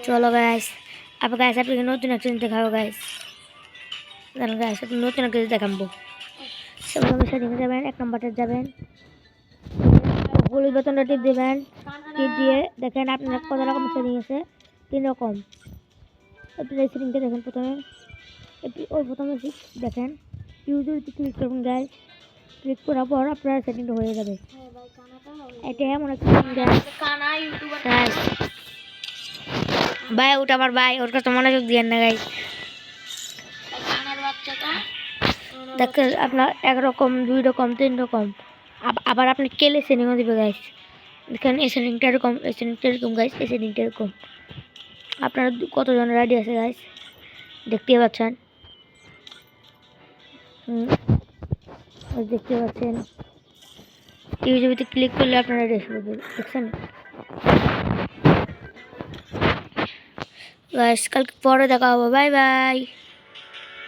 চলো গাইস, আবার গাইস আপনাকে নতুন একটা জিনিস দেখাবো গাইস। জানো গাইস, আপনি নতুন একটা জিনিস দেখাবো। প্রথমে সেটিংয়ে যাবেন, 1 নম্বরটা যাবেন, হলুদ বাটনটা টিপ দিবেন। টিপ দিয়ে দেখেন আপনার কত রকম সেটিং আছে, 3 রকম। আপনি এই সেটিংটা দেখেন প্রথমে, প্রথমে দেখেন ইউজে ক্লিক করুন গাইস। ক্লিক করার পর আপনার সেটিংটা হয়ে যাবে। এটা এমন একটা সেটিং গাইস, ভাই ওটা আমার ভাই, ওর কাছে মনোযোগ দিয়েন না গাইস। দেখেন আপনার 1 রকম, 2 রকম, 3 রকম। আবার আপনি কেলে সেটিংও দিবে গাইস। দেখেন এই সেটিংটা এরকম, এই সেটিংটা এরকম গাইস, এই সেটিংটা এরকম। আপনারা কতজন রেডি আছে গাইস দেখতে পাচ্ছেন। দেখতে পাচ্ছেন ইউটিউবে ক্লিক করলে আপনারা রেডি হয়ে যাবেন। দেখছেন গাইস, কালকে পরে দেখা হবে। Bye bye.